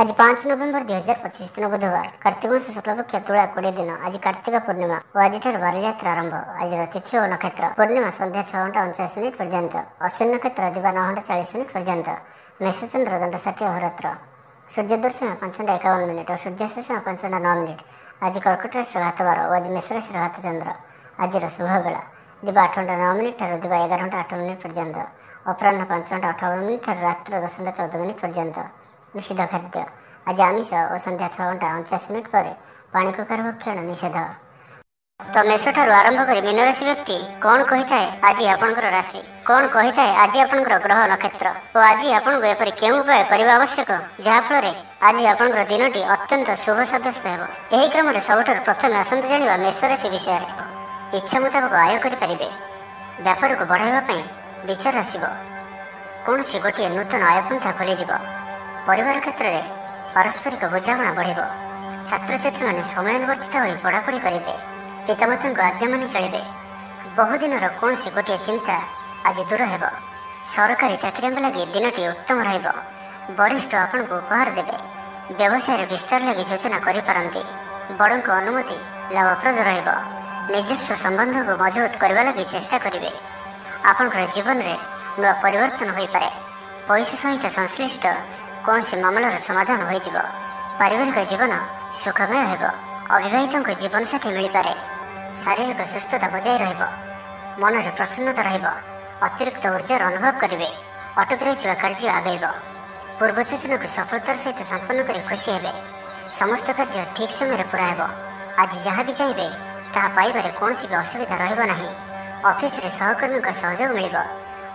आज 5 नवेम्बर 2025 दिन बुधवार कार्तिक मास शुक्लपक्ष तुला 20 दिन आज कार्तिक पूर्णिमा और आज बारयात्रा आरंभ। आज तिथि और नक्षत्र पूर्णिमा संध्या 6:49 पर्यंत, अश्विन नक्षत्र दिवा 9:40 पर्यंत, मेषचंद्र दंड 60 अहोरात्र, सूर्यदर्शन 5:51 और सूर्यास्त 5:09। आज कर्कट राशि हाथ बार और आज मेष राशि हाथ चंद्र। आज शुभ बेला दिवा 8:09 दिवा 11:08 पर्यंत, अपराह 5:58 रात्र 10:14 पर्यंत। निषिद्ध खाद्य आज आमिष और संध्या 6:49 पर पानी कखार भक्षण निषेध। तो मेष ठारू आरंभ कर मीन राशि व्यक्ति कौन कही थाए आज आपणकर राशि, कौन कही थाए आज आपणकर ग्रह नक्षत्र और आज आपको एपरी केउं उपाय करने आवश्यक जहाँफल आज आपणकर दिनटी अत्यंत शुभ सब्यस्त हो। यही क्रम सबुठ प्रथम आसतु जाना मेष राशि विषय। इच्छा मुताबक आय करेंगे, व्यापार को बढ़ावा विचार आसब, कौन सी गोटे नूतन आयपंथा खोलीज, परिवार क्षेत्र में पारस्परिक बुझाणा बढ़, छात्र छात्री मैंने समयानुवर्तित हो पढ़ापढ़ी करेंगे, पितामाता आज्ञा मानि चलिए, बहुदिन कौन सी गोटे चिंता आज दूर हो, सरकारी चाकरी लगी दिनटी उत्तम रहा, वरिष्ठ आपण को उपहार देवे, व्यवसाय विस्तार लगी योजना करें, बड़ अनुमति लाभप्रद रहा, निजस्व संबंध को मजबूत करने लगी चेष्टा करेंगे, आपंकर जीवन में नुआ परिवर्तन हो पारे, पैसा सहित संश्लिष्ट कौन सी मामलार समाधान हो, पारिवारिक जीवन सुखमय हो, अविवाहितों जीवन साथी मिल पारे, शारीरिक सुस्थता बजाय रहा, मन में प्रसन्नता रहा, अतिरिक्त ऊर्जार अनुभव करेंगे, अटक रही कार्य आगेब, पूर्व योजना को सफलतार सहित संपन्न कर खुशी हे, समस्त कार्य ठीक समय पूरा हो। आज जहाँ भी चाहिए ताहा पाइबारे कौन सी भी असुविधा रहा, ऑफिस रे सहकर्मी सहयोग मिल,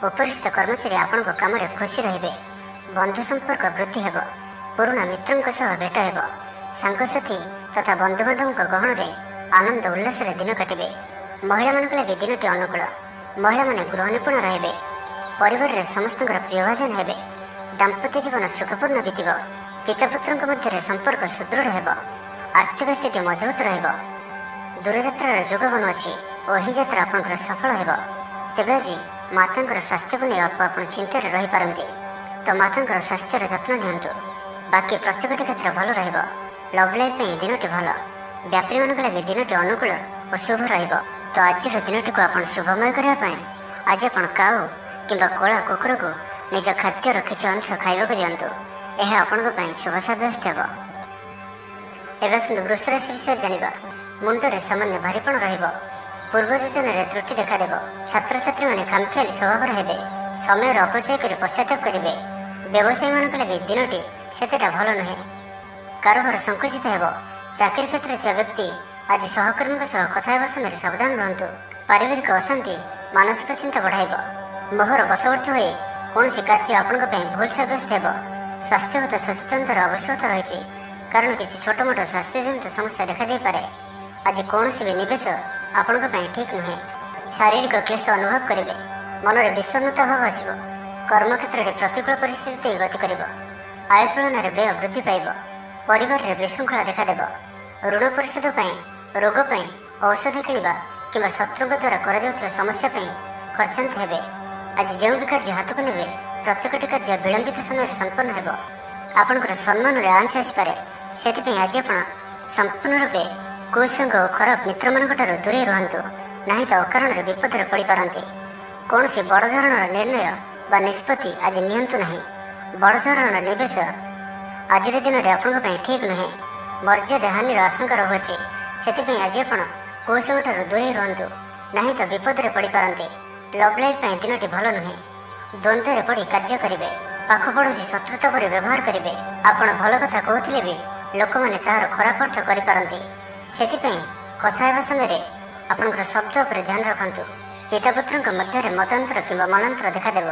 उपरिस्थ कर्मचारी आपण काम खुशी रे, बंधु संपर्क वृद्धि हो, पुराणा मित्रों सह भेट हो, सांगसाथी तथा बंधुबांधव गहन में आनंद उल्लास दिन काटे, महिला मान लगे दिनटी अनुकूल, महिला माने गृह निपुण रे, परिवार में समस्त प्रियभाजन हे, दाम्पत्य जीवन सुखपूर्ण बीतब, पितापुत्रों मध्य संपर्क सुदृढ़ हो, आर्थिक स्थिति मजबूत रहा, दूरयात्रार जोग बन अच्छी और यही यात्रा आपंकर सफल हो। तेज आज माता स्वास्थ्य को नहीं अल्प आप चिंतार रही पारती, तो माता स्वास्थ्यर जत्न नियंतु, बाकी प्रत्येक क्षेत्र भल रहा, लव लाइफ दिनटी भल, व्यापारी मान लगे दिनटी अनुकूल और शुभ रहा। तो आज दिनटी को आप शुभमय करने आज आप काऊ कि कला कुकुर को निज खाद्यर किसी अंश खावाक दिंतु, यह आपण शुभ सब्यस्त हो। एवं वृष राशि विषय जाना, मुंडे सामान्य भारीपण रहा, पूर्व योजन त्रुटि देखादेव, छात्र छात्री मैंने खामखियाली स्वभाव रहे, समय अपचय कर पश्चाताप करेंगे, व्यवसायी मान लगे दिनटी सेतेटा भल नुहे, कारोबार संकुचित हो, चाकरी क्षेत्र में व्यक्ति आज सहकर्मी कथा समय सावधान रुहतु, पारिवारिक अशांति मानसिक चिंता बढ़ाइब, मोहर बशवर्ती हो कौन सी कार्य आपण भूल सब्यस्त हो, स्वास्थ्यगत सचेतनतार आवश्यकता रही, कारण किसी छोट मोट स्वास्थ्य जनित समस्या देखा दे पारे। आज कौन सी भी निवेश आपण ठीक नुहे, शारीरिक क्लेश अनुभव करेंगे, मन में विषन्नता भाव आसब, कर्मक्षेत्र में प्रतिकूल परिस्थिति गति कर, आय तुलन में व्यय वृद्धि पाइब, परिवार में विशृंखला देखादेव, ऋण परिशोध रोग औषध किणवा कि शत्रु द्वारा कर समस्या खर्चांत हे। आज जो भी कार्य हाथ को ने प्रत्येक कार्य विलंबित समय संपन्न हो, आपंकर सम्मान में आंच आसपे, से आज आप संपूर्ण रूपे कुसंग और खराब मित्र मान दूरे रुहतु, ना तो अकारण विपद पड़ पारती। कौन सी बड़ धरण निर्णय बा निष्पत्ति आज नियंतु नहीं, बड़ धरण निवेश आज दिन में आपण ठीक नुहे, मर्यादा हानिर आशंका रहुच्छी, से आज आप कौशल दूरे रुहतु, ना तो विपद पड़ पारती। लव लाइफ दिनटी भल नुहे, द्वंद्व पड़ कार्य करेंगे, पाख पड़ोसी शत्रुता पर व्यवहार करेंगे, आपण भल कथा कहते भी लोक मैंने तार खराब अर्थ करपारती, से कथा समय आपंकर शब्द पर ध्यान रखु, पितापुत्रों मध्य मतांतर कि मनांतर देखादेव।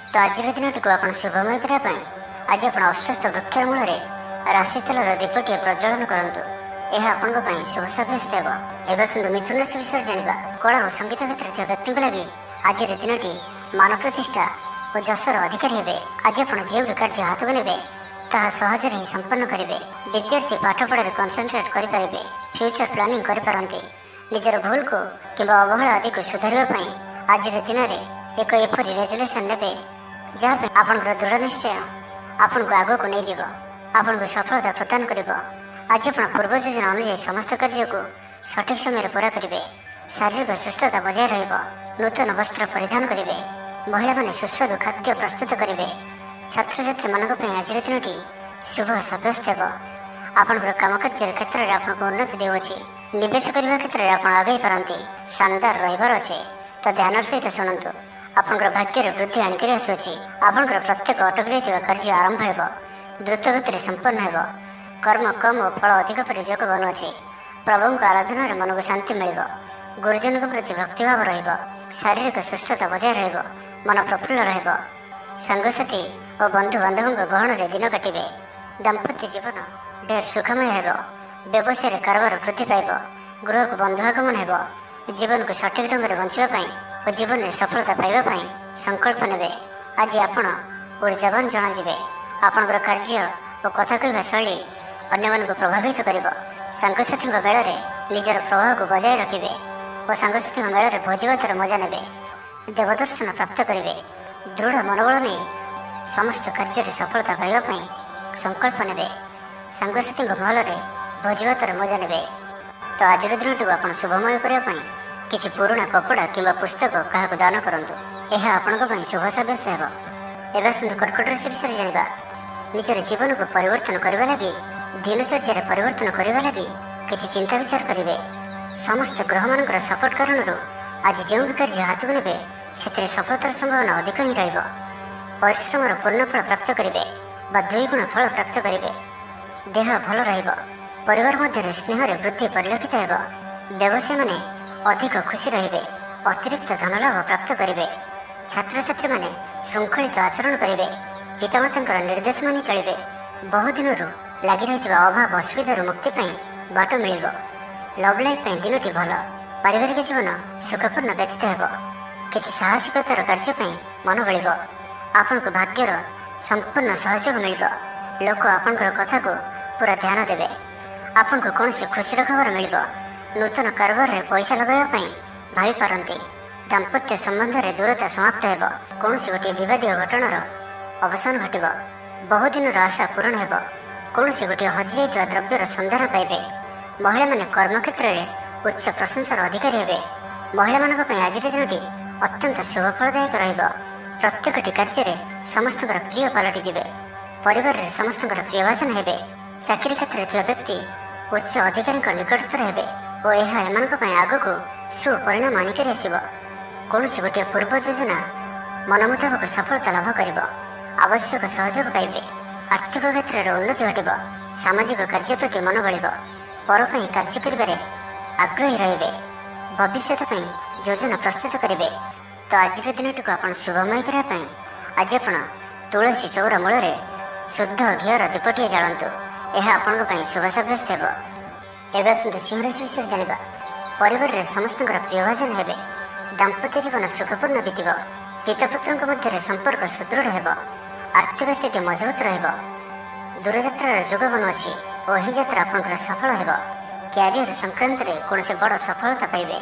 तो आज दिनटी को आप शुभमय करने आज आप अश्वस्थ वृक्ष मूल राशि तेलर दीपटी प्रज्वलन करूँ, यह आपण शुभ सब्यस्त हो। एवं मिथुन राशि विषय जाना, कला और संगीत क्षेत्र में व्यक्ति लगे आज दिनटी मान प्रतिष्ठा और जशर अधिकारी हे। आज आप जो भी कार्य हाथ को ने ताहा सहजरे ही संपन्न करेंगे, विद्यार्थी पाठपढ़ार कनसेंट्रेट करेंगे, फ्यूचर प्लानिंग करपारती, निजर भूल को कि अवहेला आदि को सुधारने आज दिन में एक एपरी रेजुलेसन ने जहाँ आपंकर दृढ़ निश्चय आपन को आग को नहीं जीव। ଆପଣଙ୍କୁ ସଫଳତା ପ୍ରଦାନ କରିବ। ଆଜି ଆପଣ ପୂର୍ବ ଯୋଜନା ଅନୁଯାୟୀ ସମସ୍ତ କାର୍ଯ୍ୟକୁ ସଠିକ୍ ସମୟରେ ପୂରା କରିବେ। ଶାରୀରିକ ସୁସ୍ଥତା ବଜାୟ ରହିବ। ନୂତନ ବସ୍ତ୍ର ପରିଧାନ କରିବେ। ମହିଳାମାନେ ସୁସ୍ୱାଦୁ ଖାଦ୍ୟ ପ୍ରସ୍ତୁତ କରିବେ। ଛାତ୍ରଛାତ୍ରୀମାନଙ୍କ ପାଇଁ ଆଜିର ଦିନଟି ଶୁଭ ସାବ୍ୟସ୍ତ ହେବ। ଆପଣଙ୍କର କାମକାର୍ଯ୍ୟ କ୍ଷେତ୍ରରେ ଆପଣଙ୍କୁ ଉନ୍ନତି ଦେଉଅଛି। ନିବେଶ କରିବା କ୍ଷେତ୍ରରେ ଆପଣ ଆଗେଇ ପାରନ୍ତି। ଶାନଦାର ରହିବାର ଅଛି, ତ ଧ୍ୟାନର ସହିତ ଶୁଣନ୍ତୁ। ଆପଣଙ୍କର ଭାଗ୍ୟରେ ବୃଦ୍ଧି ଆଣିକରି ଆସୁଅଛି। ଆପଣଙ୍କର ପ୍ରତ୍ୟେକ ଅଟକି ରହିଥିବା କାର୍ଯ୍ୟ ଆରମ୍ଭ ହେବ। ଦ୍ରୁତ ଗତିରେ ସମ୍ପନ୍ନ ହେବ। କର୍ମ କମ୍ ଓ ଫଳ ଅଧିକ ପରି ଯୋଗ ବନୁଅଛି। ପ୍ରଭୁଙ୍କ ଆରାଧନାରେ ମନକୁ ଶାନ୍ତି ମିଳିବ। ଗୁରୁଜନଙ୍କ ପ୍ରତି ଭକ୍ତିଭାବ ରହିବ। ଶାରୀରିକ ସୁସ୍ଥତା ବଜାୟ ରହିବ। ମନ ପ୍ରଫୁଲ୍ଲ ରହିବ। ସାଙ୍ଗସାଥୀ ଓ ବନ୍ଧୁବାନ୍ଧବଙ୍କ ଗହଣରେ ଦିନ କାଟିବେ। ଦାମ୍ପତ୍ୟ ଜୀବନ ଢେର ସୁଖମୟ ହେବ। ବ୍ୟବସାୟରେ କାରବାର ବୃଦ୍ଧି ପାଇବ। ଗୃହକୁ ବନ୍ଧୁ ଆଗମନ ହେବ। ଜୀବନକୁ ସଠିକ୍ ଢଙ୍ଗରେ ବଞ୍ଚିବା ପାଇଁ ଓ ଜୀବନରେ ସଫଳତା ପାଇବା ପାଇଁ ସଂକଳ୍ପ ନେବେ। ଆଜି ଆପଣ ଉର୍ଜାବାନ ଜଣାଯିବେ। ଆପଣଙ୍କର କାର୍ଯ୍ୟ ଓ କଥା କହିବା ଶୈଳୀ ଅନ୍ୟମାନଙ୍କୁ ପ୍ରଭାବିତ କରିବ। ସାଙ୍ଗସାଥୀଙ୍କ ମେଳରେ ନିଜର ପ୍ରଭାବକୁ ବଜାୟ ରଖିବେ ଓ ସାଙ୍ଗସାଥୀଙ୍କ ମେଳରେ ଭୋଜିଭାତର ମଜା ନେବେ। ଦେବଦର୍ଶନ ପ୍ରାପ୍ତ କରିବେ। ଦୃଢ଼ ମନୋବଳ ନେଇ ସମସ୍ତ କାର୍ଯ୍ୟରେ ସଫଳତା ପାଇବା ପାଇଁ ସଂକଳ୍ପ ନେବେ। ସାଙ୍ଗସାଥୀଙ୍କ ମହଲରେ ଭୋଜିଭାତର ମଜା ନେବେ। ତ ଆଜିର ଦିନଟିକୁ ଆପଣ ଶୁଭମୟ କରିବା ପାଇଁ କିଛି ପୁରୁଣା କପଡ଼ା କିମ୍ବା ପୁସ୍ତକ କାହାକୁ ଦାନ କରନ୍ତୁ। ଏହା ଆପଣଙ୍କ ପାଇଁ ଶୁଭ ସାବ୍ୟସ୍ତ ହେବ। ଏବେ ଆସନ୍ତୁ କର୍କଟ ରାଶି ବିଷୟରେ ଜାଣିବା। ନିଜର ଜୀବନକୁ ପରିବର୍ତ୍ତନ କରିବା ଲାଗି, ଦିନଚର୍ଯ୍ୟାରେ ପରିବର୍ତ୍ତନ କରିବା ଲାଗି କିଛି ଚିନ୍ତା ବିଚାର କରିବେ। ସମସ୍ତ ଗ୍ରହମାନଙ୍କର ସପୋର୍ଟ କାରଣରୁ ଆଜି ଯେଉଁ ବି କାର୍ଯ୍ୟ ହାତକୁ ନେବେ ସେଥିରେ ସଫଳତାର ସମ୍ଭାବନା ଅଧିକ ହିଁ ରହିବ। ପରିଶ୍ରମର ପୂର୍ଣ୍ଣ ଫଳ ପ୍ରାପ୍ତ କରିବେ ବା ଦ୍ୱିଗୁଣ ଫଳ ପ୍ରାପ୍ତ କରିବେ। ଦେହ ଭଲ ରହିବ। ପରିବାର ମଧ୍ୟରେ ସ୍ନେହରେ ବୃଦ୍ଧି ପରିଲକ୍ଷିତ ହେବ। ବ୍ୟବସାୟୀମାନେ ଅଧିକ ଖୁସି ରହିବେ। ଅତିରିକ୍ତ ଧନଲାଭ ପ୍ରାପ୍ତ କରିବେ। ଛାତ୍ରଛାତ୍ରୀମାନେ ଶୃଙ୍ଖଳିତ ଆଚରଣ କରିବେ। ପିତାମାତାଙ୍କର ନିର୍ଦ୍ଦେଶ ମାନି ଚଳିବେ। ବହୁଦିନରୁ ଲାଗି ରହିଥିବା ଅଭାବ ଅସୁବିଧାରୁ ମୁକ୍ତି ପାଇଁ ବାଟ ମିଳିବ। ଲଭ୍ ଲାଇଫ୍ ପାଇଁ ଦିନଟି ଭଲ। ପାରିବାରିକ ଜୀବନ ସୁଖପୂର୍ଣ୍ଣ ବ୍ୟତୀତ ହେବ। କିଛି ସାହସିକତାର କାର୍ଯ୍ୟ ପାଇଁ ମନ ବଳିବ। ଆପଣଙ୍କୁ ଭାଗ୍ୟର ସମ୍ପୂର୍ଣ୍ଣ ସହଯୋଗ ମିଳିବ। ଲୋକ ଆପଣଙ୍କର କଥାକୁ ପୁରା ଧ୍ୟାନ ଦେବେ। ଆପଣଙ୍କୁ କୌଣସି ଖୁସିର ଖବର ମିଳିବ। ନୂତନ କାରବାରରେ ପଇସା ଲଗାଇବା ପାଇଁ ଭାବିପାରନ୍ତି। ଦାମ୍ପତ୍ୟ ସମ୍ବନ୍ଧରେ ଦୂରତା ସମାପ୍ତ ହେବ। କୌଣସି ଗୋଟିଏ ବିବାଦୀୟ ଘଟଣାର ଅବସାନ ଘଟିବ। ବହୁଦିନର ଆଶା ପୂରଣ ହେବ। କୌଣସି ଗୋଟିଏ ହଜିଯାଇଥିବା ଦ୍ରବ୍ୟର ସନ୍ଧାନ ପାଇବେ। ମହିଳାମାନେ କର୍ମକ୍ଷେତ୍ରରେ ଉଚ୍ଚ ପ୍ରଶଂସାର ଅଧିକାରୀ ହେବେ। ମହିଳାମାନଙ୍କ ପାଇଁ ଆଜିର ଦିନଟି ଅତ୍ୟନ୍ତ ଶୁଭଫଳଦାୟକ ରହିବ। ପ୍ରତ୍ୟେକଟି କାର୍ଯ୍ୟରେ ସମସ୍ତଙ୍କର ପ୍ରିୟ ପାଲଟିଯିବେ। ପରିବାରରେ ସମସ୍ତଙ୍କର ପ୍ରିୟଭାଜନ ହେବେ। ଚାକିରି କ୍ଷେତ୍ରରେ ଥିବା ବ୍ୟକ୍ତି ଉଚ୍ଚ ଅଧିକାରୀଙ୍କ ନିକଟତର ହେବେ ଓ ଏହା ଏମାନଙ୍କ ପାଇଁ ଆଗକୁ ସୁପରିଣାମ ଆଣିକରି ଆସିବ। କୌଣସି ଗୋଟିଏ ପୂର୍ବ ଯୋଜନା ମନ ମୁତାବକ ସଫଳତା ଲାଭ କରିବ। ଆବଶ୍ୟକ ସହଯୋଗ ପାଇବେ। ଆର୍ଥିକ କ୍ଷେତ୍ରରେ ଉନ୍ନତି ଘଟିବ। ସାମାଜିକ କାର୍ଯ୍ୟ ପ୍ରତି ମନ ବଳିବ। ପର ପାଇଁ କାର୍ଯ୍ୟ କରିବାରେ ଆଗ୍ରହୀ ରହିବେ। ଭବିଷ୍ୟତ ପାଇଁ ଯୋଜନା ପ୍ରସ୍ତୁତ କରିବେ। ତ ଆଜିର ଦିନଟିକୁ ଆପଣ ଶୁଭମୟ କରିବା ପାଇଁ ଆଜି ଆପଣ ତୁଳସୀ ଚଉରା ମୂଳରେ ଶୁଦ୍ଧ ଘିଅର ଦୀପଟିଏ ଜାଳନ୍ତୁ। ଏହା ଆପଣଙ୍କ ପାଇଁ ଶୁଭ ସାବ୍ୟସ୍ତ ହେବ। ଏବେ ଆସନ୍ତୁ ସିଂହ ରାଶି ବିଷୟରେ ଜାଣିବା। ପରିବାରରେ ସମସ୍ତଙ୍କର ପ୍ରିୟଭାଜନ ହେବେ। ଦାମ୍ପତ୍ୟ ଜୀବନ ସୁଖପୂର୍ଣ୍ଣ ବିତିବ। ପିତାପୁତ୍ରଙ୍କ ମଧ୍ୟରେ ସମ୍ପର୍କ ସୁଦୃଢ଼ ହେବ। ଆର୍ଥିକ ସ୍ଥିତି ମଜବୁତ ରହିବ। ଦୂରଯାତ୍ରାର ଯୋଗ ବନୁଅଛି ଓ ଏହି ଯାତ୍ରା ଆପଣଙ୍କର ସଫଳ ହେବ। କ୍ୟାରିୟର ସଂକ୍ରାନ୍ତରେ କୌଣସି ବଡ଼ ସଫଳତା ପାଇବେ।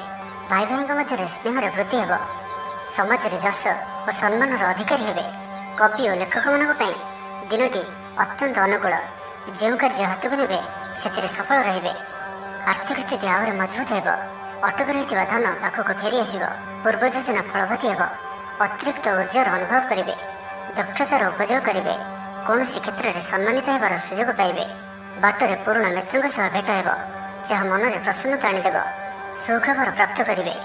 ଭାଇ ଭାଇଙ୍କ ମଧ୍ୟରେ ସ୍ନେହରେ ବୃଦ୍ଧି ହେବ। ସମାଜରେ ଯଶ ଓ ସମ୍ମାନର ଅଧିକାରୀ ହେବେ। କବି ଓ ଲେଖକମାନଙ୍କ ପାଇଁ ଦିନଟି ଅତ୍ୟନ୍ତ ଅନୁକୂଳ। ଯେଉଁ କାର୍ଯ୍ୟ ହାତକୁ ନେବେ ସେଥିରେ ସଫଳ ରହିବେ। ଆର୍ଥିକ ସ୍ଥିତି ଆହୁରି ମଜବୁତ ହେବ। ଅଟକି ରହିଥିବା ଧନ ପାଖକୁ ଫେରି ଆସିବ। ପୂର୍ବ ଯୋଜନା ଫଳବତୀ ହେବ। ଅତିରିକ୍ତ ଉର୍ଜାର ଅନୁଭବ କରିବେ। ଦକ୍ଷତାର ଉପଯୋଗ କରିବେ। କୌଣସି କ୍ଷେତ୍ରରେ ସମ୍ମାନିତ ହେବାର ସୁଯୋଗ ପାଇବେ। ବାଟରେ ପୁରୁଣା ମିତ୍ରଙ୍କ ସହ ଭେଟ ହେବ, ଯାହା ମନରେ ପ୍ରସନ୍ନତା ଆଣିଦେବ। ସୁଖବର ପ୍ରାପ୍ତ କରିବେ।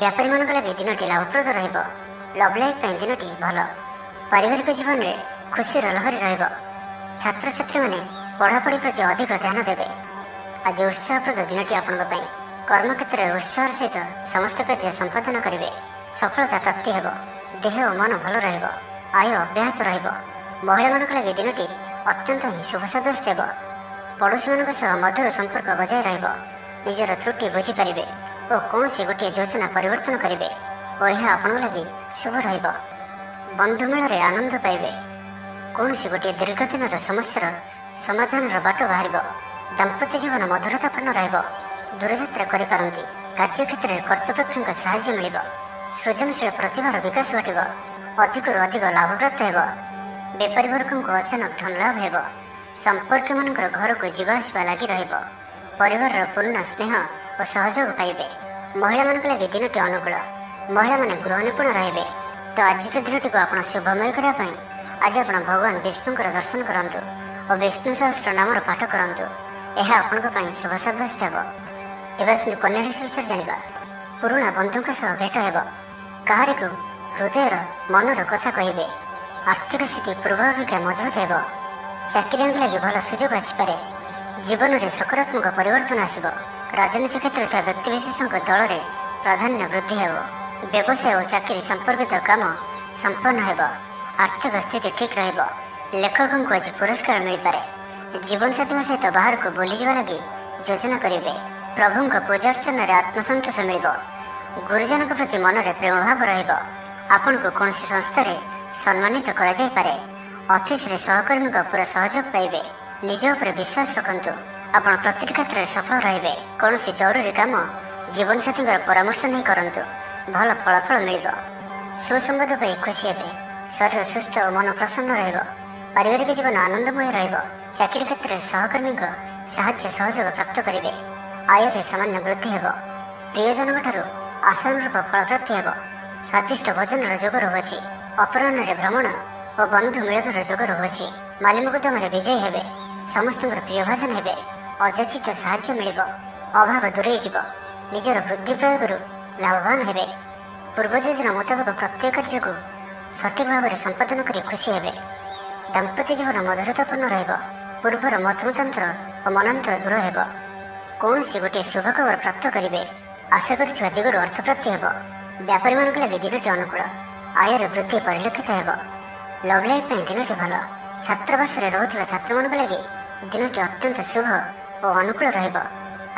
ବ୍ୟାପାରୀମାନଙ୍କ ଲାଗି ଦିନଟି ଲାଭପ୍ରଦ ରହିବ। ଲଭ୍ ଲାଇଫ୍ ପାଇଁ ଦିନଟି ଭଲ। ପାରିବାରିକ ଜୀବନରେ ଖୁସିର ଲହରୀ ରହିବ। ଛାତ୍ରଛାତ୍ରୀମାନେ ପଢ଼ାପଢ଼ି ପ୍ରତି ଅଧିକ ଧ୍ୟାନ ଦେବେ। ଆଜି ଉତ୍ସାହପ୍ରଦ ଦିନଟି ଆପଣଙ୍କ ପାଇଁ। କର୍ମକ୍ଷେତ୍ରରେ ଉତ୍ସାହର ସହିତ ସମସ୍ତ କାର୍ଯ୍ୟ ସମ୍ପାଦନ କରିବେ। ସଫଳତା ପ୍ରାପ୍ତି ହେବ। ଦେହ ଓ ମନ ଭଲ ରହିବ। ଆୟ ଅବ୍ୟାହତ ରହିବ। ମହିଳାମାନଙ୍କ ଲାଗି ଦିନଟି ଅତ୍ୟନ୍ତ ହିଁ ଶୁଭ ସାବ୍ୟସ୍ତ ହେବ। ପଡ଼ୋଶୀମାନଙ୍କ ସହ ମଧୁର ସମ୍ପର୍କ ବଜାୟ ରହିବ। ନିଜର ତ୍ରୁଟି ବୁଝିପାରିବେ ଓ କୌଣସି ଗୋଟିଏ ଯୋଜନା ପରିବର୍ତ୍ତନ କରିବେ ଓ ଏହା ଆପଣଙ୍କ ଲାଗି ଶୁଭ ରହିବ। ବନ୍ଧୁମେଳରେ ଆନନ୍ଦ ପାଇବେ। କୌଣସି ଗୋଟିଏ ଦୀର୍ଘଦିନର ସମସ୍ୟାର ସମାଧାନର ବାଟ ବାହାରିବ। ଦାମ୍ପତ୍ୟ ଜୀବନ ମଧୁରତାପୂର୍ଣ୍ଣ ରହିବ। ଦୂରଯାତ୍ରା କରିପାରନ୍ତି। କାର୍ଯ୍ୟକ୍ଷେତ୍ରରେ କର୍ତ୍ତୃପକ୍ଷଙ୍କ ସାହାଯ୍ୟ ମିଳିବ। ସୃଜନଶୀଳ ପ୍ରତିଭାର ବିକାଶ ଘଟିବ। ଅଧିକରୁ ଅଧିକ ଲାଭପ୍ରାପ୍ତ ହେବ। ବେପାରୀ ବର୍ଗଙ୍କୁ ଅଚାନକ ଧନଲାଭ ହେବ। संपर्क मानकर घर को जीवा आसवा लगी रहिबो। परिवार पूर्ण स्नेह और सहयोग पाइबे। महिला मान लगे दिनटी अनुकूल। महिला माने गृह निपुण रहिबे। तो आज दिनटी को आप शुभमय करने आज आप भगवान विष्णुकर दर्शन करंतु और विष्णु सहस्त्र नाम पाठ करंतु। यह आपण शुभ साब्यस्त हो। एवं कन्या राशि विषय जाना पुराणा बंधु भेट हो। कहारी को हृदय मनर कथा कहे। आर्थिक स्थिति पूर्व अपेक्षा मजबूत हो। चाकरी लगे भल सुजोग आसपे। जीवन में सकारात्मक परिवर्तन आसब। राजनीति क्षेत्र में व्यक्तिविशेषों दल में प्राधान्य वृद्धि हो। व्यवसाय और चाकरी संपर्कित काम संपन्न हो। आर्थिक स्थिति ठीक रहिबो। लेखकों को आज पुरस्कार मिल पारे। जीवन साथी सहित बाहर को बुली जावा लगी योजना करेंगे। प्रभु पूजा अर्चन आत्मसंतोष मिल। गुरुजन प्रति मन में प्रेम भाव रहिबो। आपन को कौन संस्था सम्मानित करा जाय पारे। ऑफिस रे सहकर्मी को पूरा सहयोग पाइबे। निज उपर विश्वास रखंतु। आपण प्रत्येक क्षेत्र में सफल रहिबे। कौन जरूरी काम जीवन साथी परामर्श नहीं करंतु। भल फलाफल मिल। सुसंवाद पाई खुशी हे। शरीर सुस्थ और मन प्रसन्न रहिबो। पारिवारिक जीवन आनंदमय रहिबो। चाकरी क्षेत्र में सहकर्मी साहाय्य सहयोग प्राप्त करेंगे। आय रे सामान्य वृद्धि हो। प्रियजन ठारू आशानुरूप फल प्राप्ति हो। स्वादिष्ट भोजन जोग रहुछि। अपराह्न भ्रमण और बंधु मिलन जोग रहुछि। मालिमुकदम विजय हेबे। समस्त प्रिय भाषण हेबे। अजाचित साहाय्य मिल। अभाव दूरे जीव। निजर बुद्धि प्रयोग लाभवान हेबे। पूर्व योजना मुताबक प्रत्येक कार्य को सठिक भाव में संपादन कर खुशी हेबे। दाम्पत्य जीवन मधुरतापूर्ण रहिबो। पूर्वर मतमतांतर और मनांतर दूर हेबो। कौन गोटे शुभ खबर प्राप्त करेंगे। आशा कर दिगुर अर्थ प्राप्ति हो। व्यापारी मान लगे दिनटी अनुकूल। आयर वृद्धि परिलक्षित हो। लव लाइफ दिनटी भल। छात्रावास रोकवा छात्र मान लगे दिनटी अत्यंत शुभ और अनुकूल रहिबो।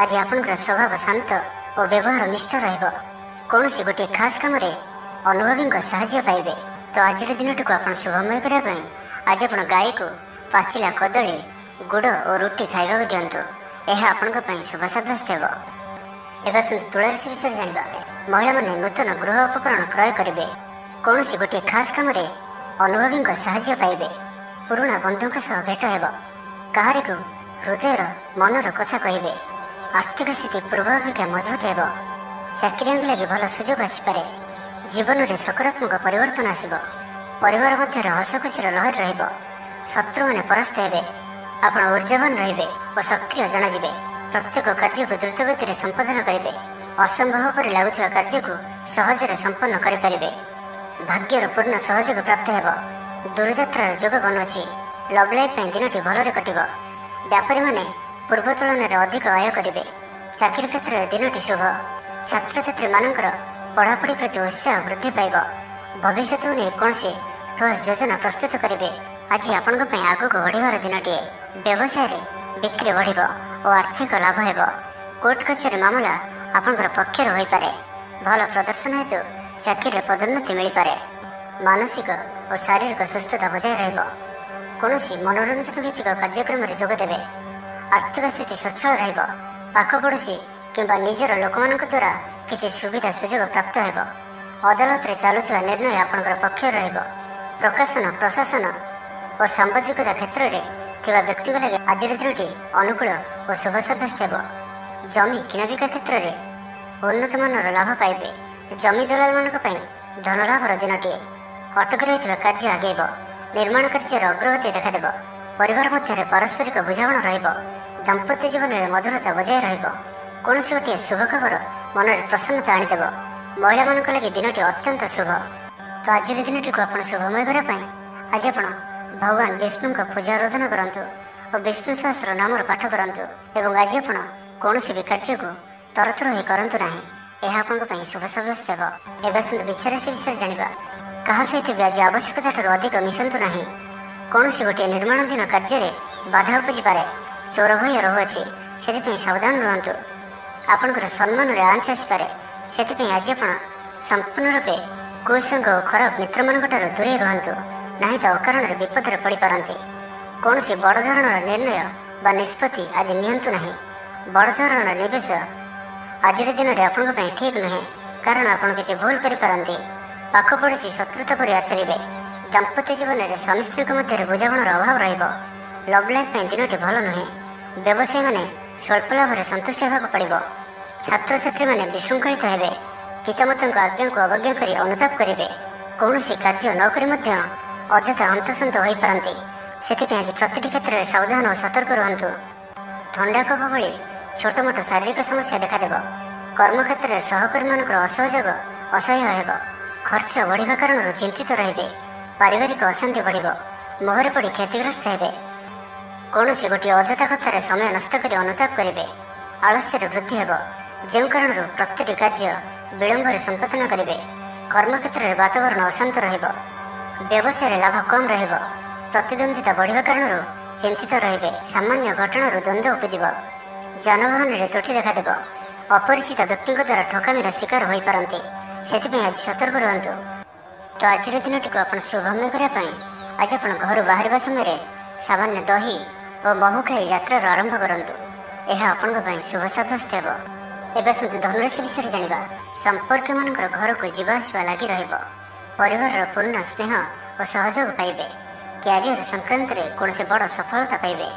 आज आपनकर स्वभाव शांत और व्यवहार निष्ठ रहिबो। कौन गोटे खास काम अनुभवी साहाय्य पाइबे। तो आज दिनटी को आप शुभमय करने आज आप गाय को पाचिला कदली गुड़ और रुटी खाइबा दिंतु। यह आपण शुभ साब्यस्त हो। एवं तुला राशि विषय जाना महिला माने नूतन गृह उपकरण क्रय करेंगे। कौन गोटे खास काम अनुभवी साहाय्य पाइबे। पुराणा बंधु भेट हो। कहारी को हृदय मनर कथा कहे। आर्थिक स्थिति पूर्व अपेक्षा मजबूत हो। चाकरी लगे भल सुजोग आसपे। जीवन में सकारात्मक परिवर्तन आसब। परिवार मध्य हसखुशीर लहर रहिबो। शत्रु मैंने परास्त हेबे। आपण ऊर्जावान रहिबे और सक्रिय जनाजिबे। प्रत्येक कार्य को द्रुत गति संपादन करेंगे। असंभव पर लगुवा कार्य को सहजरे संपन्न करें। भाग्यर पूर्ण सहयोग प्राप्त हो। दूरयात्रार जोग बनुछि। Love life दिनटी भलरे कटिबो। व्यापारी माने पूर्व तुलन में अधिक आय करेंगे। चाकरी क्षेत्र में दिनटी शुभ। छात्र छात्री मानकर पढ़ापढ़ी प्रति उत्साह वृद्धि पाइब। भविष्य नहीं कौन ठोस योजना प्रस्तुत करेंगे। आज आपण आगक बढ़िबार दिनटी। व्यवसाय बिक्री बढ़ और आर्थिक लाभ हो। कोर्ट कचेरी मामला आपंकर पक्षर हो पारे। भल प्रदर्शन हेतु चाकरी पदोन्नति मिल पारे। मानसिक और शारीरिक सुस्थता बजाय रहिबो। कौन मनोरंजन भित्तिक कार्यक्रम में जोगदेवे। आर्थिक स्थिति सच्छल रहिबो। पाख पड़ोशी किंबा निजर लोक द्वारा किसी सुविधा सुजोग प्राप्त हो। अदालत रे चलुवा निर्णय आपंकर पक्षर रहिबो। प्रकाशन प्रशासन और सांबादिकता क्षेत्र में थिबा व्यक्ति लगे आज दिनटी अनुकूल और शुभ साब्यस्त हो। जमी किणाबिका क्षेत्र में उन्नत मानर लाभ पाइबे। जमी दलाल मान धन लाभर दिनटी। अटक रही कार्य आगेब। निर्माण कार्य अग्रगति देखादेव। परिवार मध्य पारस्परिक बुझामण रहिबो। दाम्पत्य जीवन में मधुरता बजाय रहिबो। कौन गोटे शुभ खबर मन में प्रसन्नता आनीदेव। महिला मान लगे दिनटी अत्यंत शुभ। तो आज दिनटी को आप शुभमय करने आज आप भगवान विष्णु का पूजा आराधना करंतु और विष्णु सहस्त्र नाम पाठ करंतु। एवं आज आप कौन भी कार्य को तरतर हो करंतु नाही। यह आपण शुभ साब्यस्त हो। एवं विचार राशि विषय जाना क्या सहित भी आज आवश्यकता ठार अधिक मिशंतु नाही। कौन गोटे निर्माणाधीन कार्य बाधा उपजी पारे। चोर भय रहुअछि से सावधान रुहतु। आपणकर सम्मान में आंच आसपे से आज आप संपूर्ण रूपे कुसंग और खराब मित्र मान दूरे रुहतु। नहीं तो अकारण विपद पड़ पारती। कौन बड़ धरण निर्णय बा निष्पत्ति आज नियंतु नहीं। बड़ धरण निवेश आज दिन में आपण ठीक नुहे। कारण आपड़ किसी भूल करपारती। पाख पड़ोशी शत्रुता पर आचरिबे। दाम्पत्य जीवन में स्वामी स्त्री मध्य बुझामणार अभाव रहिबो। ଲଭ୍ ଲାଇଫ୍ ପାଇଁ ଦିନଟି ଭଲ ନୁହେଁ। ବ୍ୟବସାୟୀମାନେ ସ୍ୱଳ୍ପ ଲାଭରେ ସନ୍ତୁଷ୍ଟ ହେବାକୁ ପଡ଼ିବ। ଛାତ୍ରଛାତ୍ରୀମାନେ ବିଶୃଙ୍ଖଳିତ ହେବେ। ପିତାମାତାଙ୍କ ଆଜ୍ଞାକୁ ଅବଜ୍ଞା କରି ଅନୁତାପ କରିବେ। କୌଣସି କାର୍ଯ୍ୟ ନ କରି ମଧ୍ୟ ଅଯଥା ହନ୍ତସନ୍ତ ହୋଇପାରନ୍ତି। ସେଥିପାଇଁ ଆଜି ପ୍ରତିଟି କ୍ଷେତ୍ରରେ ସାବଧାନ ଓ ସତର୍କ ରୁହନ୍ତୁ। ଥଣ୍ଡା କଫ ଭଳି ଛୋଟ ମୋଟ ଶାରୀରିକ ସମସ୍ୟା ଦେଖାଦେବ। କର୍ମକ୍ଷେତ୍ରରେ ସହକର୍ମୀମାନଙ୍କର ଅସହଯୋଗ ଅସହ୍ୟ ହେବ। ଖର୍ଚ୍ଚ ବଢ଼ିବା କାରଣରୁ ଚିନ୍ତିତ ରହିବେ। ପାରିବାରିକ ଅଶାନ୍ତି ବଢ଼ିବ। ମୋହରେ ପଡ଼ି କ୍ଷତିଗ୍ରସ୍ତ ହେବେ। କୌଣସି ଗୋଟିଏ ଅଯଥା କଥାରେ ସମୟ ନଷ୍ଟ କରି ଅନୁତାପ କରିବେ। ଆଳସ୍ୟରେ ବୃଦ୍ଧି ହେବ, ଯେଉଁ କାରଣରୁ ପ୍ରତିଟି କାର୍ଯ୍ୟ ବିଳମ୍ବରେ ସମ୍ପାଦନ କରିବେ। କର୍ମକ୍ଷେତ୍ରରେ ବାତାବରଣ ଅଶାନ୍ତ ରହିବ। ବ୍ୟବସାୟରେ ଲାଭ କମ୍ ରହିବ। ପ୍ରତିଦ୍ୱନ୍ଦିତା ବଢ଼ିବା କାରଣରୁ ଚିନ୍ତିତ ରହିବେ। ସାମାନ୍ୟ ଘଟଣାରୁ ଦ୍ୱନ୍ଦ୍ୱ ଉପୁଜିବ। ଯାନବାହନରେ ତ୍ରୁଟି ଦେଖାଦେବ। ଅପରିଚିତ ବ୍ୟକ୍ତିଙ୍କ ଦ୍ୱାରା ଠକାମିର ଶିକାର ହୋଇପାରନ୍ତି। ସେଥିପାଇଁ ଆଜି ସତର୍କ ରୁହନ୍ତୁ। ତ ଆଜିର ଦିନଟିକୁ ଆପଣ ଶୁଭମୟ କରିବା ପାଇଁ ଆଜି ଆପଣ ଘରୁ ବାହାରିବା ସମୟରେ ସାମାନ୍ୟ ଦହି ଓ ମହୁ ଖାଇ ଯାତ୍ରାର ଆରମ୍ଭ କରନ୍ତୁ। ଏହା ଆପଣଙ୍କ ପାଇଁ ଶୁଭ ସାବ୍ୟସ୍ତ ହେବ। ଏବେ ଆସନ୍ତୁ ଧନୁରାଶି ବିଷୟରେ ଜାଣିବା। ସମ୍ପର୍କୀୟମାନଙ୍କର ଘରକୁ ଯିବା ଆସିବା ଲାଗି ରହିବ। ପରିବାରର ପୂର୍ଣ୍ଣ ସ୍ନେହ ଓ ସହଯୋଗ ପାଇବେ। କ୍ୟାରିୟର ସଂକ୍ରାନ୍ତରେ କୌଣସି ବଡ଼ ସଫଳତା ପାଇବେ।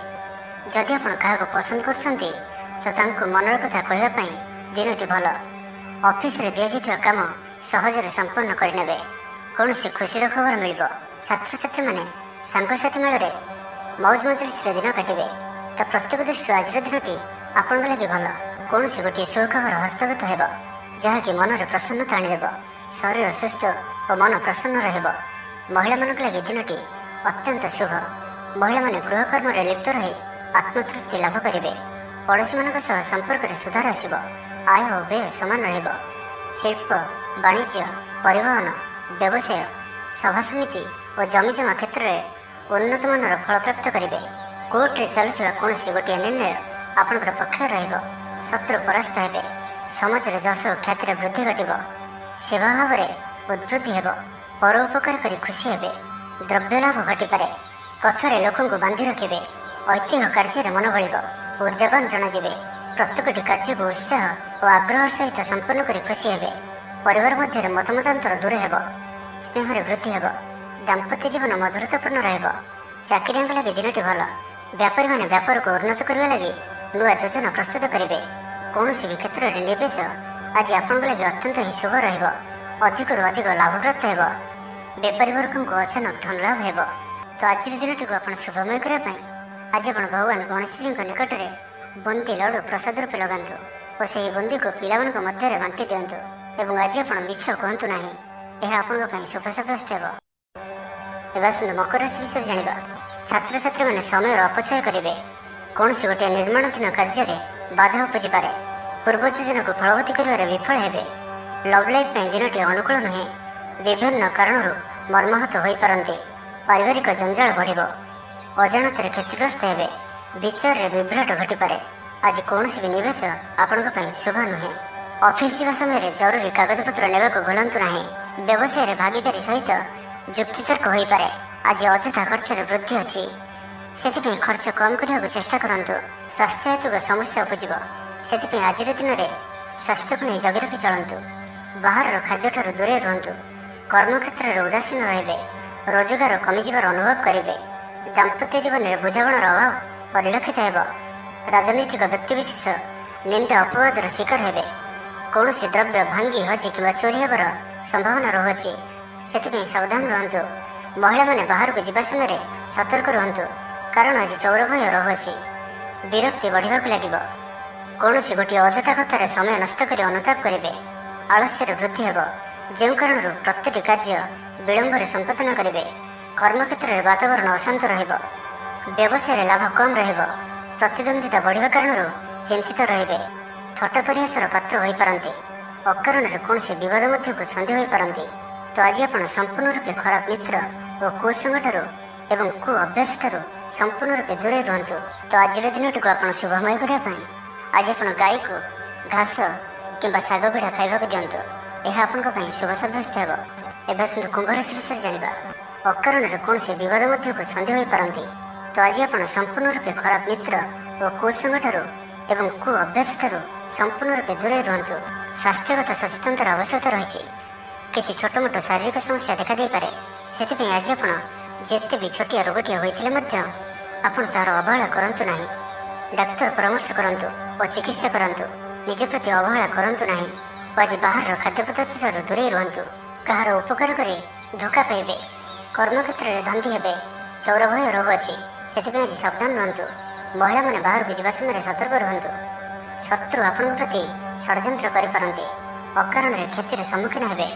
ଯଦି ଆପଣ କାହାକୁ ପସନ୍ଦ କରୁଛନ୍ତି ତ ତାଙ୍କୁ ମନର କଥା କହିବା ପାଇଁ ଦିନଟି ଭଲ। ଅଫିସରେ ଦିଆଯାଇଥିବା କାମ ସହଜରେ ସମ୍ପନ୍ନ କରିନେବେ। କୌଣସି ଖୁସିର ଖବର ମିଳିବ। ଛାତ୍ରଛାତ୍ରୀମାନେ ସାଙ୍ଗସାଥି ମେଳରେ ମୌଜ ମଜଲିସରେ ଦିନ କାଟିବେ। ତ ପ୍ରତ୍ୟେକ ଦୃଷ୍ଟିରୁ ଆଜିର ଦିନଟି ଆପଣଙ୍କ ଲାଗି ଭଲ। କୌଣସି ଗୋଟିଏ ସୁଖବର ହସ୍ତଗତ ହେବ, ଯାହାକି ମନରେ ପ୍ରସନ୍ନତା ଆଣିଦେବ। ଶରୀର ସୁସ୍ଥ ଓ ମନ ପ୍ରସନ୍ନ ରହିବ। ମହିଳାମାନଙ୍କ ଲାଗି ଦିନଟି ଅତ୍ୟନ୍ତ ଶୁଭ। ମହିଳାମାନେ ଗୃହକର୍ମରେ ଲିପ୍ତ ରହି ଆତ୍ମତୃପ୍ତି ଲାଭ କରିବେ। ପଡ଼ୋଶୀମାନଙ୍କ ସହ ସମ୍ପର୍କରେ ସୁଧାର ଆସିବ। ଆୟ ଓ ବ୍ୟୟ ସମାନ ରହିବ। ଶିଳ୍ପ, ବାଣିଜ୍ୟ, ପରିବହନ, ବ୍ୟବସାୟ, ସଭାସମିତି ଓ ଜମିଜମା କ୍ଷେତ୍ରରେ ଉନ୍ନତମାନର ଫଳପ୍ରାପ୍ତ କରିବେ। କୋର୍ଟରେ ଚାଲୁଥିବା କୌଣସି ଗୋଟିଏ ନିର୍ଣ୍ଣୟ ଆପଣଙ୍କର ପକ୍ଷରେ ରହିବ। ଶତ୍ରୁ ପରାସ୍ତ ହେବେ। ସମାଜରେ ଯଶ ଓ ଖ୍ୟାତିର ବୃଦ୍ଧି ଘଟିବ। ସେବା ଭାବରେ ଉଦ୍ବୃଦ୍ଧି ହେବ। ପର ଉପକାର କରି ଖୁସି ହେବେ। ଦ୍ରବ୍ୟ ଲାଭ ଘଟିପାରେ। କଥାରେ ଲୋକଙ୍କୁ ବାନ୍ଧି ରଖିବେ। ଐତିହ୍ୟ କାର୍ଯ୍ୟରେ ମନ ବଳିବ। ଉର୍ଜାବାନ ଜଣାଯିବେ। ପ୍ରତ୍ୟେକଟି କାର୍ଯ୍ୟକୁ ଉତ୍ସାହ ଓ ଆଗ୍ରହ ସହିତ ସମ୍ପନ୍ନ କରି ଖୁସି ହେବେ। ପରିବାର ମଧ୍ୟରେ ମତମତାନ୍ତର ଦୂର ହେବ। ସ୍ନେହରେ ବୃଦ୍ଧି ହେବ। ଦାମ୍ପତ୍ୟ ଜୀବନ ମଧୁରତାପୂର୍ଣ୍ଣ ରହିବ। ଚାକିରିଆଙ୍କ ଲାଗି ଦିନଟି ଭଲ। ବ୍ୟାପାରୀମାନେ ବ୍ୟାପାରକୁ ଉନ୍ନତ କରିବା ଲାଗି ନୂଆ ଯୋଜନା ପ୍ରସ୍ତୁତ କରିବେ। କୌଣସି ବି କ୍ଷେତ୍ରରେ ନିବେଶ ଆଜି ଆପଣଙ୍କ ଲାଗି ଅତ୍ୟନ୍ତ ହିଁ ଶୁଭ ରହିବ। ଅଧିକରୁ ଅଧିକ ଲାଭପ୍ରାପ୍ତ ହେବ। ବେପାରୀ ବର୍ଗଙ୍କୁ ଅଚାନକ ଧନ ଲାଭ ହେବ। ତ ଆଜିର ଦିନଟିକୁ ଆପଣ ଶୁଭମୟ କରିବା ପାଇଁ ଆଜି ଆପଣ ଭଗବାନ ଗଣେଶଜୀଙ୍କ ନିକଟରେ ବୁନ୍ଦି ଲଡ଼ୁ ପ୍ରସାଦ ରୂପେ ଲଗାନ୍ତୁ ଓ ସେହି ବୁନ୍ଦିକୁ ପିଲାମାନଙ୍କ ମଧ୍ୟରେ ବାଣ୍ଟି ଦିଅନ୍ତୁ। ଏବଂ ଆଜି ଆପଣ ମିଛ କୁହନ୍ତୁ ନାହିଁ। ଏହା ଆପଣଙ୍କ ପାଇଁ ଶୁଭ ସାବ୍ୟସ୍ତ ହେବ। ଏବେ ଆସନ୍ତୁ ମକର ରାଶି ବିଷୟରେ ଜାଣିବା। ଛାତ୍ରଛାତ୍ରୀମାନେ ସମୟର ଅପଚୟ କରିବେ। କୌଣସି ଗୋଟିଏ ନିର୍ମାଣାଧୀନ କାର୍ଯ୍ୟରେ ବାଧା ଉପୁଜିପାରେ। ପୂର୍ବ ଯୋଜନାକୁ ଫଳବତୀ କରିବାରେ ବିଫଳ ହେବେ। ଲଭ୍ ଲାଇଫ୍ ପାଇଁ ଦିନଟି ଅନୁକୂଳ ନୁହେଁ। ବିଭିନ୍ନ କାରଣରୁ ମର୍ମାହତ ହୋଇପାରନ୍ତି। ପାରିବାରିକ ଜଞ୍ଜାଳ ବଢ଼ିବ। ଅଜାଣତରେ କ୍ଷତିଗ୍ରସ୍ତ ହେବେ। ବିଚାରରେ ବିଭ୍ରାଟ ଘଟିପାରେ। ଆଜି କୌଣସି ବି ନିବେଶ ଆପଣଙ୍କ ପାଇଁ ଶୁଭ ନୁହେଁ। ଅଫିସ ଯିବା ସମୟରେ ଜରୁରୀ କାଗଜପତ୍ର ନେବାକୁ ଭୁଲନ୍ତୁ ନାହିଁ। ବ୍ୟବସାୟରେ ଭାଗିଦାରୀ ସହିତ ଯୁକ୍ତିତର୍କ ହୋଇପାରେ। ଆଜି ଅଯଥା ଖର୍ଚ୍ଚରେ ବୃଦ୍ଧି ଅଛି। ସେଥିପାଇଁ ଖର୍ଚ୍ଚ କମ୍ କରିବାକୁ ଚେଷ୍ଟା କରନ୍ତୁ। ସ୍ୱାସ୍ଥ୍ୟ ହେତୁକ ସମସ୍ୟା ଉପୁଜିବ। ସେଥିପାଇଁ ଆଜିର ଦିନରେ ସ୍ୱାସ୍ଥ୍ୟକୁ ନେଇ ଜଗି ରଖି ଚଳନ୍ତୁ। ବାହାରର ଖାଦ୍ୟଠାରୁ ଦୂରେଇ ରୁହନ୍ତୁ। କର୍ମକ୍ଷେତ୍ରରେ ଉଦାସୀନ ରହିବେ। ରୋଜଗାର କମିଯିବାର ଅନୁଭବ କରିବେ। ଦାମ୍ପତ୍ୟ ଜୀବନରେ ବୁଝାମଣାର ଅଭାବ ପରିଲକ୍ଷିତ ହେବ। ରାଜନୈତିକ ବ୍ୟକ୍ତିବିଶେଷ ନିନ୍ଦା ଅପବାଦର ଶିକାର ହେବେ। କୌଣସି ଦ୍ରବ୍ୟ ଭାଙ୍ଗି ହଜି କିମ୍ବା ଚୋରି ହେବାର ସମ୍ଭାବନା ରହୁଅଛି। ସେଥିପାଇଁ ସାବଧାନ ରୁହନ୍ତୁ। ମହିଳାମାନେ ବାହାରକୁ ଯିବା ସମୟରେ ସତର୍କ ରୁହନ୍ତୁ, କାରଣ ଆଜି ଚୋର ଭୟ ରହୁଅଛି। ବିରକ୍ତି ବଢ଼ିବାକୁ ଲାଗିବ। କୌଣସି ଗୋଟିଏ ଅଯଥା କଥାରେ ସମୟ ନଷ୍ଟ କରି ଅନୁତାପ କରିବେ। ଆଳସ୍ୟରେ ବୃଦ୍ଧି ହେବ, ଯେଉଁ କାରଣରୁ ପ୍ରତିଟି କାର୍ଯ୍ୟ ବିଳମ୍ବରେ ସମ୍ପାଦନ କରିବେ। କର୍ମକ୍ଷେତ୍ରରେ ବାତାବରଣ ଅଶାନ୍ତ ରହିବ। ବ୍ୟବସାୟରେ ଲାଭ କମ୍ ରହିବ। ପ୍ରତିଦ୍ୱନ୍ଦିତା ବଢ଼ିବା କାରଣରୁ ଚିନ୍ତିତ ରହିବେ। ଥଟ୍ଟା ପରିହାସର ପାତ୍ର ହୋଇପାରନ୍ତି। ଅକାରଣରେ କୌଣସି ବିବାଦ ମଧ୍ୟକୁ ଛନ୍ଦି ହୋଇପାରନ୍ତି। ତ ଆଜି ଆପଣ ସମ୍ପୂର୍ଣ୍ଣ ରୂପେ ଖରାପ ମିତ୍ର ଓ କୁସଙ୍ଗଠାରୁ ଏବଂ କୁ ଅଭ୍ୟାସଠାରୁ ସମ୍ପୂର୍ଣ୍ଣ ରୂପେ ଦୂରେଇ ରୁହନ୍ତୁ। ତ ଆଜିର ଦିନଟିକୁ ଆପଣ ଶୁଭମୟ କରିବା ପାଇଁ ଆଜି ଆପଣ ଗାଈକୁ ଘାସ କିମ୍ବା ଶାଗ ପିଠା ଖାଇବାକୁ ଦିଅନ୍ତୁ। ଏହା ଆପଣଙ୍କ ପାଇଁ ଶୁଭ ସାବ୍ୟସ୍ତ ହେବ। ଏବେ ଆସନ୍ତୁ କୁମ୍ଭ ରାଶି ବିଷୟରେ ଜାଣିବା। ଅକାରଣରେ କୌଣସି ବିବାଦ ମଧ୍ୟକୁ ଛନ୍ଦି ହୋଇପାରନ୍ତି। ତ ଆଜି ଆପଣ ସମ୍ପୂର୍ଣ୍ଣ ରୂପେ ଖରାପ ମିତ୍ର ଓ କୁସଙ୍ଗଠାରୁ ଏବଂ କୁ ଅଭ୍ୟାସଠାରୁ ସମ୍ପୂର୍ଣ୍ଣ ରୂପେ ଦୂରେଇ ରୁହନ୍ତୁ। ସ୍ୱାସ୍ଥ୍ୟଗତ ସଚେତନତାର ଆବଶ୍ୟକତା ରହିଛି। କିଛି ଛୋଟ ମୋଟ ଶାରୀରିକ ସମସ୍ୟା ଦେଖାଦେଇପାରେ। ସେଥିପାଇଁ ଆଜି ଆପଣ ଯେତେ ବି ଛୋଟିଆ ରୋଗଟିଏ ହୋଇଥିଲେ ମଧ୍ୟ ଆପଣ ତାହାର ଅବହେଳା କରନ୍ତୁ ନାହିଁ। ଡାକ୍ତର ପରାମର୍ଶ କରନ୍ତୁ ଓ ଚିକିତ୍ସା କରନ୍ତୁ। ନିଜ ପ୍ରତି ଅବହେଳା କରନ୍ତୁ ନାହିଁ ଓ ଆଜି ବାହାରର ଖାଦ୍ୟପଦାର୍ଥଠାରୁ ଦୂରେଇ ରୁହନ୍ତୁ। କାହାର ଉପକାର କରି ଧୋକା ପାଇବେ, କର୍ମକ୍ଷେତ୍ରରେ ଧନ୍ଦୀ ହେବେ, ଚୌରଭୟ ରୋଗ ଅଛି, ସେଥିପାଇଁ ଆଜି ସାବଧାନ ରୁହନ୍ତୁ। ମହିଳାମାନେ ବାହାରକୁ ଯିବା ସମୟରେ ସତର୍କ ରୁହନ୍ତୁ। ଶତ୍ରୁ ଆପଣଙ୍କ ପ୍ରତି ଷଡ଼ଯନ୍ତ୍ର କରିପାରନ୍ତି, ଅକାରଣରେ କ୍ଷତିର ସମ୍ମୁଖୀନ ହେବେ,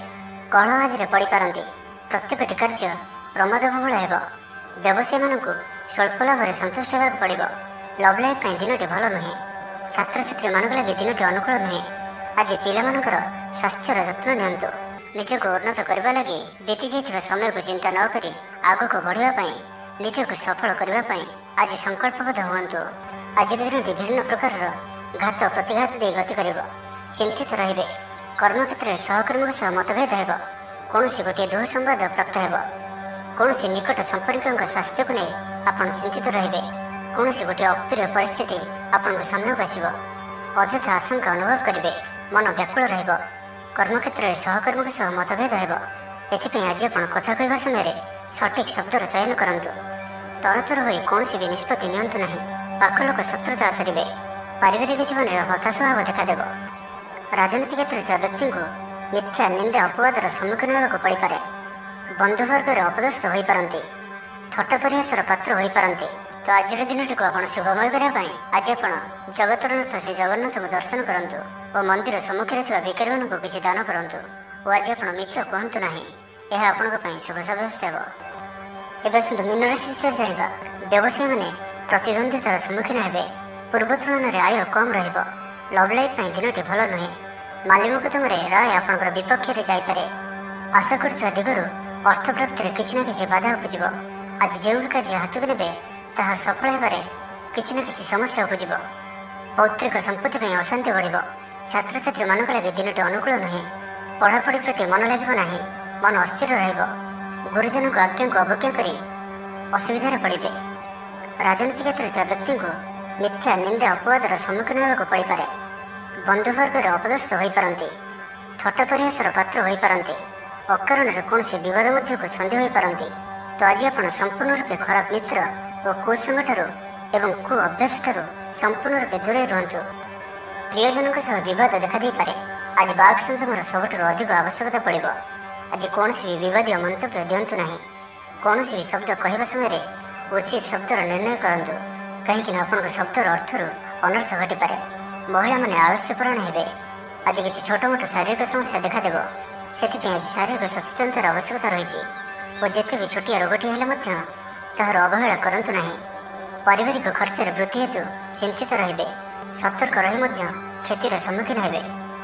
କଳହ ଆଦିରେ ପଡ଼ିପାରନ୍ତି। ପ୍ରତ୍ୟେକଟି କାର୍ଯ୍ୟ ପ୍ରମାଦବହୁଳ ହେବ। ବ୍ୟବସାୟୀମାନଙ୍କୁ ସ୍ୱଳ୍ପ ଲାଭରେ ସନ୍ତୁଷ୍ଟ ହେବାକୁ ପଡ଼ିବ। ଲଭ୍ ଲାଇଫ୍ ପାଇଁ ଦିନଟି ଭଲ ନୁହେଁ। ଛାତ୍ରଛାତ୍ରୀମାନଙ୍କ ଲାଗି ଦିନଟି ଅନୁକୂଳ ନୁହେଁ। ଆଜି ପିଲାମାନଙ୍କର ସ୍ୱାସ୍ଥ୍ୟର ଯତ୍ନ ନିଅନ୍ତୁ। ନିଜକୁ ଉନ୍ନତ କରିବା ଲାଗି ବିତି ଯାଇଥିବା ସମୟକୁ ଚିନ୍ତା ନ କରି ଆଗକୁ ବଢ଼ିବା ପାଇଁ, ନିଜକୁ ସଫଳ କରିବା ପାଇଁ ଆଜି ସଂକଳ୍ପବଦ୍ଧ ହୁଅନ୍ତୁ। ଆଜିର ଦିନଟି ବିଭିନ୍ନ ପ୍ରକାରର ଘାତ ପ୍ରତିଘାତ ଦେଇ ଗତି କରିବ। ଚିନ୍ତିତ ରହିବେ। କର୍ମକ୍ଷେତ୍ରରେ ସହକର୍ମୀଙ୍କ ସହ ମତଭେଦ ହେବ। କୌଣସି ଗୋଟିଏ ଦୁଃସମ୍ବାଦ ପ୍ରାପ୍ତ ହେବ। କୌଣସି ନିକଟ ସମ୍ପର୍କୀୟଙ୍କ ସ୍ୱାସ୍ଥ୍ୟକୁ ନେଇ ଆପଣ ଚିନ୍ତିତ ରହିବେ। କୌଣସି ଗୋଟିଏ ଅପ୍ରିୟ ପରିସ୍ଥିତି ଆପଣଙ୍କ ସାମ୍ନାକୁ ଆସିବ। ଅଯଥା ଆଶଙ୍କା ଅନୁଭବ କରିବେ। ମନ ବ୍ୟାକୁଳ ରହିବ। କର୍ମକ୍ଷେତ୍ରରେ ସହକର୍ମୀଙ୍କ ସହ ମତଭେଦ ହେବ। ଏଥିପାଇଁ ଆଜି ଆପଣ କଥା କହିବା ସମୟରେ ସଠିକ୍ ଶବ୍ଦର ଚୟନ କରନ୍ତୁ। ତରତର ହୋଇ କୌଣସି ବି ନିଷ୍ପତ୍ତି ନିଅନ୍ତୁ ନାହିଁ। ପାଖ ଲୋକ ଶତ୍ରୁତା ଆଚରିବେ। ପାରିବାରିକ ଜୀବନରେ ହତାଶ ଭାବ ଦେଖାଦେବ। ରାଜନୀତି କ୍ଷେତ୍ରରେ ଥିବା ବ୍ୟକ୍ତିଙ୍କୁ ମିଥ୍ୟା ନିନ୍ଦା ଅପବାଦର ସମ୍ମୁଖୀନ ହେବାକୁ ପଡ଼ିପାରେ। ବନ୍ଧୁବର୍ଗରେ ଅପଦସ୍ଥ ହୋଇପାରନ୍ତି, ଥଟ୍ଟା ପରିହାସର ପାତ୍ର ହୋଇପାରନ୍ତି। ତ ଆଜିର ଦିନଟିକୁ ଆପଣ ଶୁଭମୟ କରିବା ପାଇଁ ଆଜି ଆପଣ ଜଗତରନାଥ ଶ୍ରୀ ଜଗନ୍ନାଥଙ୍କୁ ଦର୍ଶନ କରନ୍ତୁ ଓ ମନ୍ଦିର ସମ୍ମୁଖରେ ଥିବା ଭିକାରୀମାନଙ୍କୁ କିଛି ଦାନ କରନ୍ତୁ। ଓ ଆଜି ଆପଣ ମିଛ କୁହନ୍ତୁ ନାହିଁ। ଏହା ଆପଣଙ୍କ ପାଇଁ ଶୁଭ ସାବ୍ୟସ୍ତ ହେବ। ଏବେ ଆସନ୍ତୁ ମୀନ ରାଶି ବିଷୟରେ ଜାଣିବା। ବ୍ୟବସାୟୀମାନେ ପ୍ରତିଦ୍ୱନ୍ଦ୍ୱିତାର ସମ୍ମୁଖୀନ ହେବେ। ପୂର୍ବ ତୁଳନାରେ ଆୟ କମ୍ ରହିବ। ଲଭ୍ ଲାଇଫ୍ ପାଇଁ ଦିନଟି ଭଲ ନୁହେଁ। ମାଲି ମୋକଦ୍ଦମାରେ ରାୟ ଆପଣଙ୍କର ବିପକ୍ଷରେ ଯାଇପାରେ। ଆଶା କରୁଥିବା ଦିଗରୁ ଅର୍ଥ ପ୍ରାପ୍ତିରେ କିଛି ନା କିଛି ବାଧା ଉପୁଜିବ। ଆଜି ଯେଉଁ ବି କାର୍ଯ୍ୟ ହାତକୁ ନେବେ ତାହା ସଫଳ ହେବାରେ କିଛି ନା କିଛି ସମସ୍ୟା ଉପୁଜିବ। ପୌତ୍ରିକ ସମ୍ପତ୍ତି ପାଇଁ ଅଶାନ୍ତି ବଢ଼ିବ। ଛାତ୍ରଛାତ୍ରୀମାନଙ୍କ ଲାଗି ଦିନଟି ଅନୁକୂଳ ନୁହେଁ। ପଢ଼ାପଢ଼ି ପ୍ରତି ମନ ଲାଗିବ ନାହିଁ। ମନ ଅସ୍ଥିର ରହିବ। ଗୁରୁଜନଙ୍କ ଆଜ୍ଞାକୁ ଅବଜ୍ଞା କରି ଅସୁବିଧାରେ ପଡ଼ିବେ। ରାଜନୀତି କ୍ଷେତ୍ରରେ ଥିବା ବ୍ୟକ୍ତିଙ୍କୁ ମିଥ୍ୟା ନିନ୍ଦା ଅପବାଦର ସମ୍ମୁଖୀନ ହେବାକୁ ପଡ଼ିପାରେ। ବନ୍ଧୁବର୍ଗରେ ଅପଦସ୍ଥ ହୋଇପାରନ୍ତି, ଥଟ୍ଟା ପରିହାସର ପାତ୍ର ହୋଇପାରନ୍ତି। ଅକାରଣରେ କୌଣସି ବିବାଦ ମଧ୍ୟକୁ ଛନ୍ଦି ହୋଇପାରନ୍ତି। ତ ଆଜି ଆପଣ ସମ୍ପୂର୍ଣ୍ଣ ରୂପେ ଖରାପ ମିତ୍ର ଓ କୁସଙ୍ଗଠାରୁ ଏବଂ କୁ ଅଭ୍ୟାସଠାରୁ ସମ୍ପୂର୍ଣ୍ଣ ରୂପେ ଦୂରେଇ ରୁହନ୍ତୁ। ପ୍ରିୟଜନଙ୍କ ସହ ବିବାଦ ଦେଖାଦେଇପାରେ। ଆଜି ବାକ୍ ସଂଯମର ସବୁଠାରୁ ଅଧିକ ଆବଶ୍ୟକତା ପଡ଼ିବ। ଆଜି କୌଣସି ବି ବିବାଦୀୟ ମନ୍ତବ୍ୟ ଦିଅନ୍ତୁ ନାହିଁ। କୌଣସି ବି ଶବ୍ଦ କହିବା ସମୟରେ ଉଚିତ ଶବ୍ଦର ନିର୍ଣ୍ଣୟ କରନ୍ତୁ, କାହିଁକିନା ଆପଣଙ୍କ ଶବ୍ଦର ଅର୍ଥରୁ ଅନର୍ଥ ଘଟିପାରେ। ମହିଳାମାନେ ଆଳସ୍ୟପରାୟଣ ହେବେ। ଆଜି କିଛି ଛୋଟମୋଟ ଶାରୀରିକ ସମସ୍ୟା ଦେଖାଦେବ। ସେଥିପାଇଁ ଆଜି ଶାରୀରିକ ସଚେତନତାର ଆବଶ୍ୟକତା ରହିଛି ଓ ଯେତେ ବି ଛୋଟିଆ ରୋଗଟି ହେଲେ ମଧ୍ୟ ତାହାର ଅବହେଳା କରନ୍ତୁ ନାହିଁ। ପାରିବାରିକ ଖର୍ଚ୍ଚରେ ବୃଦ୍ଧି ହେତୁ ଚିନ୍ତିତ ରହିବେ। ସତର୍କ ରହି ମଧ୍ୟ କ୍ଷତିର ସମ୍ମୁଖୀନ ହେବେ।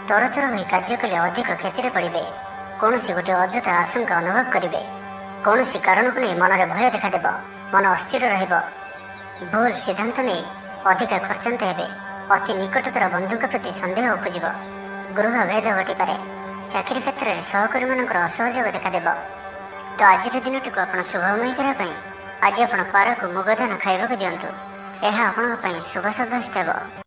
ତରତର ହୋଇ କାର୍ଯ୍ୟ କଲେ ଅଧିକ କ୍ଷତିରେ ପଡ଼ିବେ। କୌଣସି ଗୋଟିଏ ଅଯଥା ଆଶଙ୍କା ଅନୁଭବ କରିବେ। କୌଣସି କାରଣକୁ ନେଇ ମନରେ ଭୟ ଦେଖାଦେବ। ମନ ଅସ୍ଥିର ରହିବ। ଭୁଲ ସିଦ୍ଧାନ୍ତ ନେଇ ଅଧିକା ଖର୍ଚ୍ଚାନ୍ତ ହେବେ। ଅତି ନିକଟତର ବନ୍ଧୁଙ୍କ ପ୍ରତି ସନ୍ଦେହ ଉପୁଜିବ। ଗୃହ ଭେଦ ଘଟିପାରେ। ଚାକିରି କ୍ଷେତ୍ରରେ ସହକର୍ମୀମାନଙ୍କର ଅସହଯୋଗ ଦେଖାଦେବ। ତ ଆଜିର ଦିନଟିକୁ ଆପଣ ଶୁଭମୟ କରିବା ପାଇଁ ଆଜି ଆପଣ ପାରକୁ ମୁଗ ଧାନ ଖାଇବାକୁ ଦିଅନ୍ତୁ। ଏହା ଆପଣଙ୍କ ପାଇଁ ଶୁଭ ସାବ୍ୟସ୍ତ ହେବ।